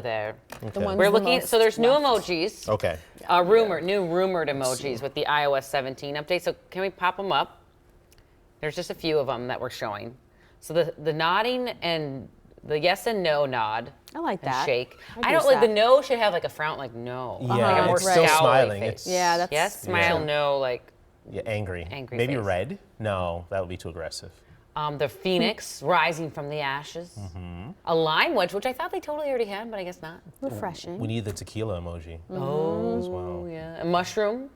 there. The ones We're the looking. most So there's new left. emojis. Okay. New rumored emojis with the iOS 17 update. So can we pop them up? There's just a few of them that we're showing. So the nodding and the yes and no nod. I like and that. shake. I'd I don't use like the that. no should have like a frown like no. Yeah, Like a more it's still scowly smiling. face. It's Yeah, that's Yes, smile, Yeah. no, like yeah, angry. Angry Maybe face. red? No, that would be too aggressive. the phoenix rising from the ashes. A lime wedge, which I thought they totally already had, but I guess not. Refreshing. We need the tequila emoji as Oh, well. yeah. A mushroom.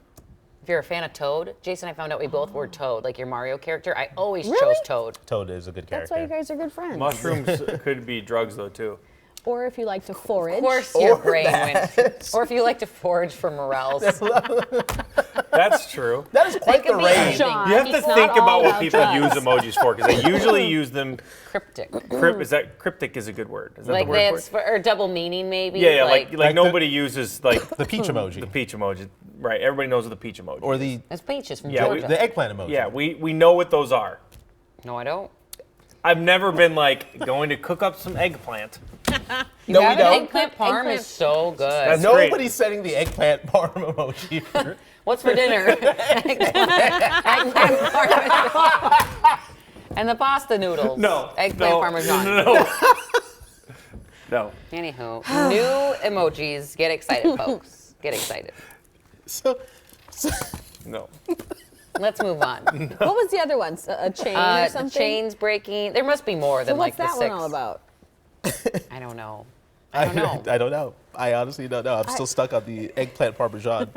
If you're a fan of Toad, Jason, I found out we both were Toad, like your Mario character. I always Really? chose Toad. Toad is a good That's character. why you guys are good friends. Mushrooms could be drugs though too. Or if you like to forage. Of course, your brain went. Or if you like to forage for morels. That's true. That is quite the could be range. anything. Sean, You have to it's not think all about what people drugs. use emojis for, because they usually use them. Cryptic. Cryptic is a good word. Is that Like the word that's or double meaning maybe. Yeah, yeah. Like Like nobody uses like The peach emoji. the peach emoji. Right. Everybody knows what the peach emoji. Or is. the it's peaches from Yeah, Georgia. the eggplant emoji. Yeah, we know what those are. No, I don't. I've never been like going to cook up some eggplant. No, we Have an don't. eggplant parm Eggplant. is so good. That's Nobody's great. setting the eggplant parm emoji. What's for dinner? Eggplant parmesan. And the pasta noodles. No. Eggplant no, parmesan. No. No. Anywho, new emojis. Get excited, folks. Get excited. so, No. Let's move on. What was the other one? A chain or The something? chains breaking. There must be more So than what's like that the one 6. all about? I don't know. I don't know. I don't know. I honestly don't know. I'm still stuck on the eggplant parmesan.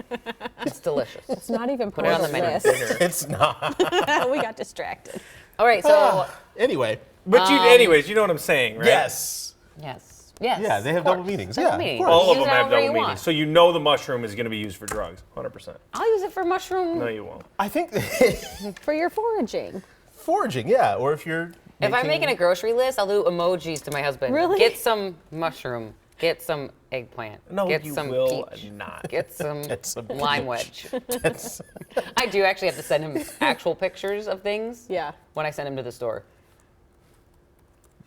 It's delicious. It's not even Put part it on of the the menu. list. It's not. We got distracted. All right, so Anyway, But anyways, you know what I'm saying, right? yes. yes. Yeah, they have of double course. meanings. Double Yeah, of meanings. course. All of Use them it have however you double meanings. want. So you know the mushroom is going to be used for drugs, 100%. I'll use it for mushroom. No, you won't. I think For your foraging. foraging, yeah. Or if you're If I'm making a grocery list, I'll do emojis to my husband. Really? Get some mushroom. Get some eggplant. No, get you some will peach. not. Get some some lime wedge. I do actually have to send him actual pictures of things Yeah. when I send him to the store.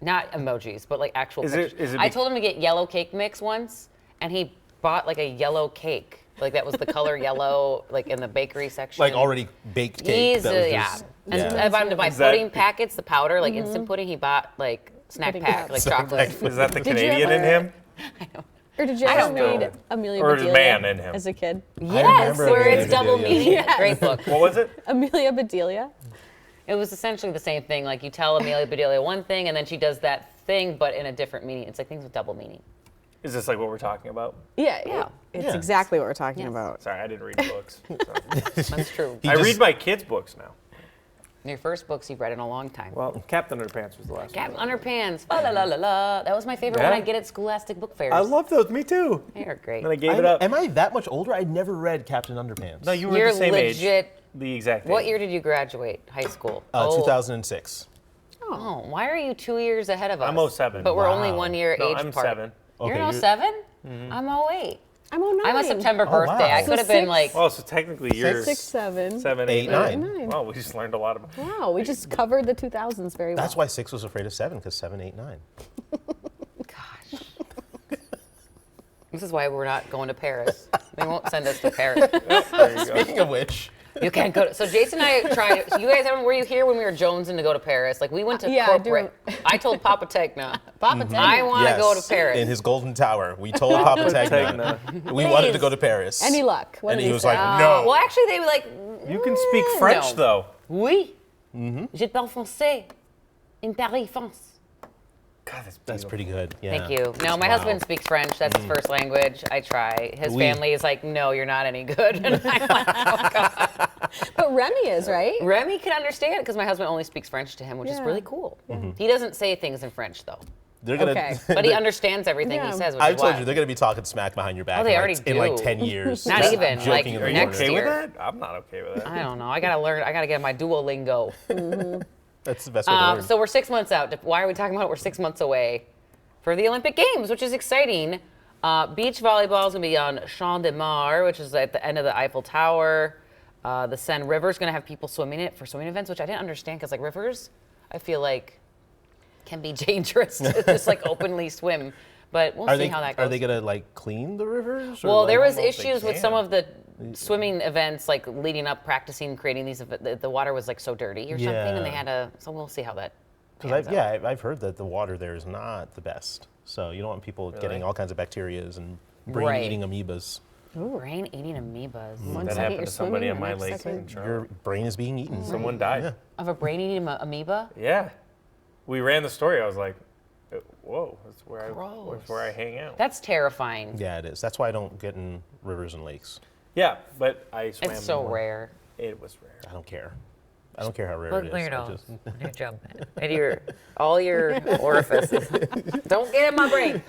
Not emojis, but like actual Is pictures. it- is it I be- told him to get yellow cake mix once, and he bought like a yellow cake. Like that was the color yellow, like in the bakery section. like already baked cake. He's, that was yeah. just- And yeah. I bought him to buy Is that- pudding packets, the powder, like instant pudding. He bought like snack Pudding pack, cups. like Snack chocolate. pack. Is that the Did you Canadian in ever- him? Or did you I ever don't know. read Amelia Or is Bedelia man in him? as a kid? Yes, remember where Amelia it's double Bedelia. meaning. Yes. Great book. What was it? Amelia Bedelia? It was essentially the same thing. Like you tell Amelia Bedelia one thing, and then she does that thing, but in a different meaning. It's like things with double meaning. Is this like what we're talking about? Yeah. Yeah. It's Yeah. exactly what we're talking Yes. about. Sorry, I didn't read books. So. That's true. He I just- read my kids' books now. Your first books you've read in a long time. Well, Captain Underpants was the last Captain one. Underpants. Fa la la la la. That was my favorite one Yeah? I'd get at Scholastic Book Fairs. I love those. Me too. They are great. Then I gave it up. Am I that much older? I never read Captain Underpants. No, you were You're the same age. legit. The exact age. What year did you graduate high school? 2006. Oh, why are you 2 years ahead of us? I'm 07. But we're only Wow. 1 year No, age I'm apart. 7. You're Okay, an you're- 07? I'm 08. I'm 09. I'm a September Oh, birthday. wow. I So could have been six- like, Well, so technically you're 6, 7. 7, 8, 8, 9. 9. Well, we just learned a lot about. Wow, we just covered the 2000s very well. That's why 6 was afraid of 7, because 7, 8, 9. gosh. This is why we're not going to Paris. They won't send us to Paris. There you go. Speaking of which, You can't go to, so Jason and I tried, so you guys, were you here when we were jonesing to go to Paris? Like we went to Yeah, I corporate. I told Papa Tegna, Papa Ted. I want to go to Paris. in his golden tower, we told Papa Tegna we wanted to go to Paris. Any luck? What And did he was say? like, no. Well, actually, they were like, You can speak French No. though. oui. Je parle français. In Paris, France. God, that's That's pretty good. Yeah. Thank you. No, my husband speaks French. That's his first language. I try. His Oui. family is like, no, you're not any good. And I'm like, oh, God. But Remy is, right? Remy can understand because my husband only speaks French to him, which is Yeah. really cool. He doesn't say things in French, though. They're gonna, Okay. But he understands everything Yeah. he says, which I is told why. you, they're going to be talking smack behind your back Oh, they in, already like, in like do. 10 years. Not Just even, joking like, in the Are you next morning. okay year. with that? I'm not okay with that. I don't know. I gotta learn. I gotta get my Duolingo. That's the best way to learn. So we're 6 months out. Why are we talking about it? We're 6 months away for the Olympic Games, which is exciting. Beach volleyball is gonna be on Champ de Mars, which is at the end of the Eiffel Tower. The Seine River is gonna have people swimming it for swimming events, which I didn't understand because like rivers, I feel like can be dangerous to just like openly swim. But we'll see how that goes. Are they gonna like clean the rivers? or, Well, like- there was know if they issues with some can. of the swimming events, like leading up, practicing, creating these. The water was like so dirty or something, and they Yeah. had to. So we'll see how that. Because pans out. I've heard that the water there is not the best. So you don't want people getting all kinds of bacterias and brain-eating amoebas. Brain eating amoebas. One That second happened you're to somebody swimming, on the my next lake. second- in Charlotte. Your brain is being eaten. Someone died. Yeah. Of a brain eating amoeba? Yeah. We ran the story. I was like, whoa, that's where Gross. that's where I hang out. That's terrifying. Yeah, it is. That's why I don't get in rivers and lakes. Yeah, but I swam. It's so in one. rare. It was rare. I don't care. I don't care how rare Look it is. where I it just- You're jumping. And all your orifices. Don't get in my brain.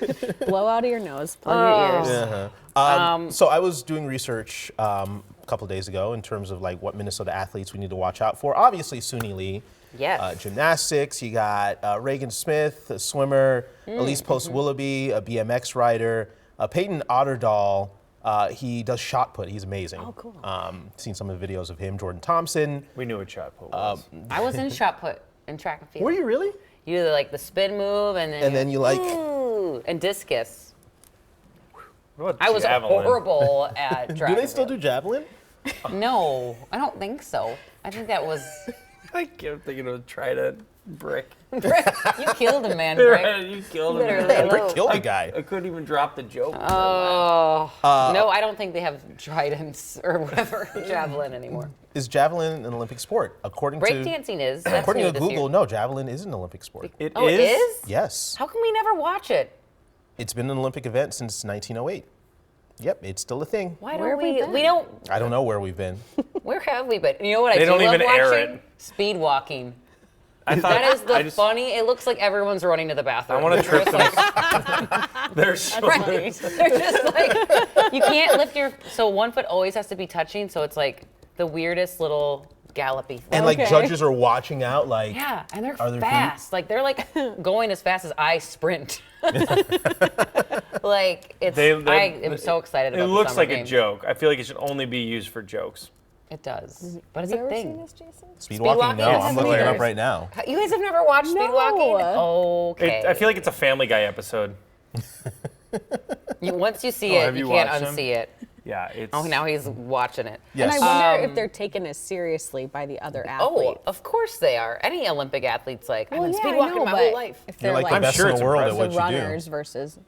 Blow out of your nose, plug your ears. Uh-huh. So I was doing research a couple days ago in terms of like what Minnesota athletes we need to watch out for. Obviously, Suni Lee. Yes. Gymnastics, you got Reagan Smith, a swimmer, Elise Post-Willoughby, a BMX rider, Peyton Otterdahl, he does shot put, he's amazing. Oh, cool. Seen some of the videos of him, Jordan Thompson. We knew what shot put was. I was in shot put in track and field. Were you really? You do like the spin move and then. And then you like, Ooh, and discus. What I was javelin? horrible at track. do they and still field. do javelin? No, I don't think so. I think that was. I kept thinking of trident brick. You killed a man, Brick. You killed him. Literally. Brick killed a guy. I couldn't even drop the joke. Oh. No, I don't think they have tridents or whatever javelin anymore. Is javelin an Olympic sport? According to Breakdancing is. That's according new to this Google, year. no, javelin is an Olympic sport. It Oh, it is? Yes. How can we never watch it? It's been an Olympic event since 1908. Yep, it's still a thing. Why Where don't have we we? been? We don't. I don't know where we've been. Where have we been? You know what I They do don't love even air watching? it. Speed walking. I thought That is the I just, funny. It looks like everyone's running to the bathroom. I want to trip It's them. like, They're so right. They're just like you can't lift your. So one foot always has to be touching. So it's like the weirdest little gallopy thing. And like Okay. judges are watching out like, Yeah, and they're Are there fast. Like they're like going as fast as I sprint. Like it's. I am so excited about It the looks summer like games. a joke. I feel like it should only be used for jokes. It does, but it's Have you a ever thing. seen this, Jason? speed walking? walking? No, Yes, I'm looking it years. up right now. You guys have never watched speed No. walking? Okay. I feel like it's a Family Guy episode. Once you see Oh, it, have you you can't watched them? unsee it. Yeah, it's. Oh, now he's watching it. Yes. And I wonder if they're taken as seriously by the other athletes. Oh, of course they are. Any Olympic athlete's like, I've Well, been yeah, speed I walking know, my but whole life. If You're they're like the like, best sure in it's the world at the what you runners do. versus.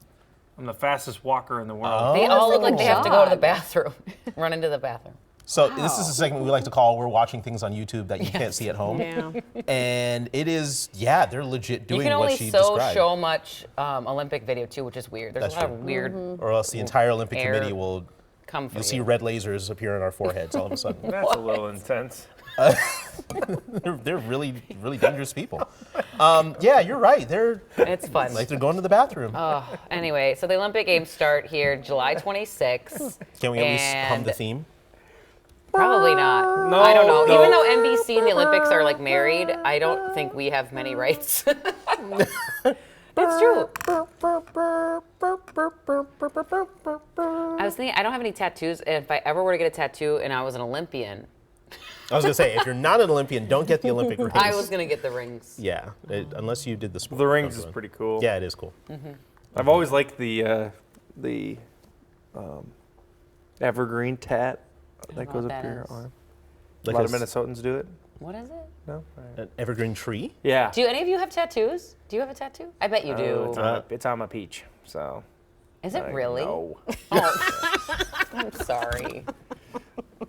I'm the fastest walker in the world. Oh. They all look that's like they a have to go to the job. bathroom, run into the bathroom. So this is a segment we like to call "We're watching things on YouTube that you can't see at home," Yeah. and it is they're legit You doing can only what she so described, show much Olympic video too, which is weird. There's That's a lot true. of weird Mm-hmm. or else the entire Olympic Air committee will. come for You'll see you. red lasers appear on our foreheads all of a sudden. That's a little intense. they're really really dangerous people. Yeah, you're right. They're It's fun. like they're going to the bathroom. Anyway, so the Olympic Games start here July 26th. Can we at least hum the and- theme? Probably not. No, I don't know. no. Even though NBC and the Olympics are like married, I don't think we have many rights. It's true. I was thinking, I don't have any tattoos. And if I ever were to get a tattoo and I was an Olympian, I was gonna say, if you're not an Olympian, don't get the Olympic rings. I was going to get the rings. Yeah, unless you did the sport. The rings is Don't do it. pretty cool. Yeah, it is cool. I've always liked the evergreen tat know that what goes up that your is. arm. Like a lot of a Minnesotans do it. What is it? No. All right. an evergreen tree. Yeah. Do any of you have tattoos? Do you have a tattoo? I bet you do. It's on my peach. So. Is it like, really? No. I'm sorry.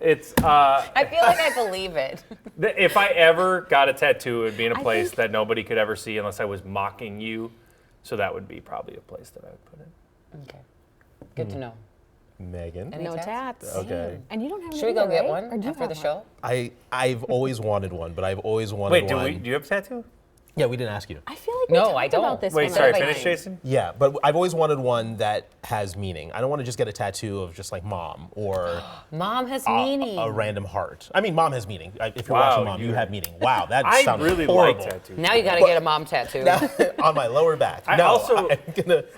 It's. I feel like I believe it. If I ever got a tattoo, it would be in a place think- that nobody could ever see unless I was mocking you. So that would be probably a place that I would put it. Okay. Good to know. Megan. Any No tats? tats. Okay. And you don't have Should we go either, get right? one Or do you after the have show? I've always wanted one, but I've always wanted Wait, one. do you have a tattoo? Yeah, we didn't ask you. I feel like we No, talked I don't. about this Wait, one sorry, other finish, time. Jason? Yeah, but I've always wanted one that has meaning. I don't want to just get a tattoo of just like mom or Mom has meaning. a random heart. I mean, mom has meaning. If you're Wow, watching mom, you you- have meaning. Wow, that I sounds really horrible. like tattoos. Now you got to get a mom tattoo. On my lower back. I no, also-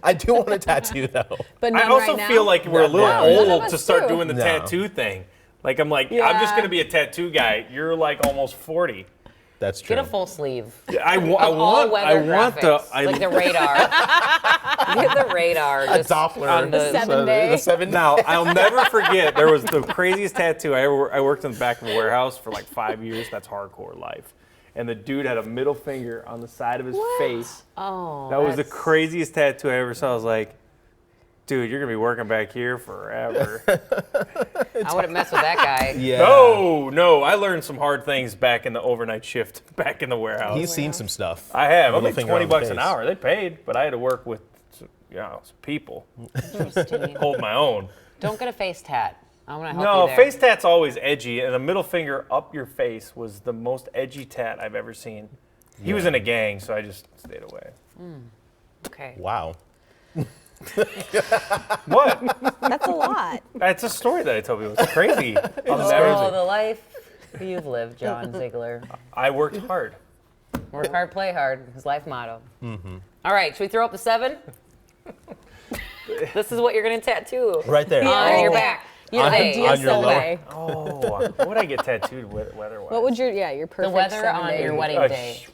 I do want a tattoo though. But I none also right now? feel like we're a little No, none of old us to start do. doing the No. tattoo thing. Like I'm Yeah. just gonna be a tattoo guy. You're like almost 40. That's true. Get a full sleeve. I want graphics, the. like the radar. Get the radar. A just Doppler. on the- 7 day. The 7 Now, I'll never forget, there was the craziest tattoo. I worked in the back of a warehouse for like 5 years. That's hardcore life. And the dude had a middle finger on the side of his face. Oh, That was the that's- craziest tattoo I ever saw. I was like, dude, you're going to be working back here forever. I wouldn't mess with that guy. Yeah. No, I learned some hard things back in the overnight shift, back in the warehouse. He's seen some stuff. I have. I'm Middle like finger 20 on the bucks an face. hour. They paid, but I had to work with some people, Interesting. hold my own. Don't get a face tat. I'm gonna help No, you there. face tat's always edgy, and the middle finger up your face was the most edgy tat I've ever seen. He was in a gang, so I just stayed away. Okay. Wow. What? That's a lot. It's a story that I tell people. It's crazy. I'll Oh, never- the life you've lived, John Ziegler. I worked hard. Work hard, play hard. His life motto. All right, should we throw up the 7? This is what you're gonna tattoo Right there. on your back. You On- say, on your DSL lower- day. Oh, what would I get tattooed weather-wise? What would your the perfect weather 7 on day your be? wedding Uh, day.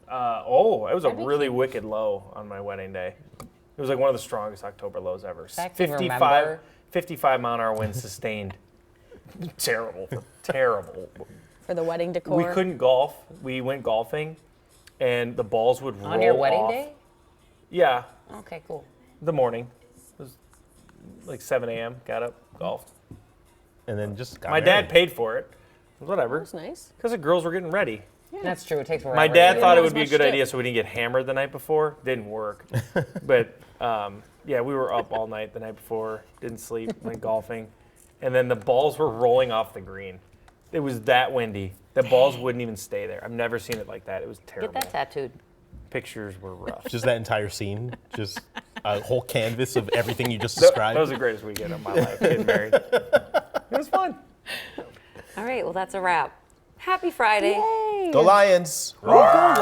It was a really wicked low on my wedding day. It was like one of the strongest October lows ever. Fact you remember. 55 mile an hour winds sustained. Terrible. For the wedding decor? We couldn't golf. We went golfing, and the balls would roll On your wedding off. day? Yeah, Okay, cool. the morning. It was like 7 a.m. Got up, golfed. And then just got My married. dad paid for it. Whatever. That's nice. Because the girls were getting ready. That's true. It takes forever. My dad to thought do it would be a much good dip. idea so we didn't get hammered the night before. Didn't work. But yeah, we were up all night the night before. Didn't sleep. Went golfing, and then the balls were rolling off the green. It was that windy. The balls wouldn't even stay there. I've never seen it like that. It was terrible. Get that tattooed. Pictures were rough. Just that entire scene. Just a whole canvas of everything you just That described. was the greatest weekend of my life, getting married. It was fun. All right, well, that's a wrap. Happy Friday. Yay! Go Lions. Lions.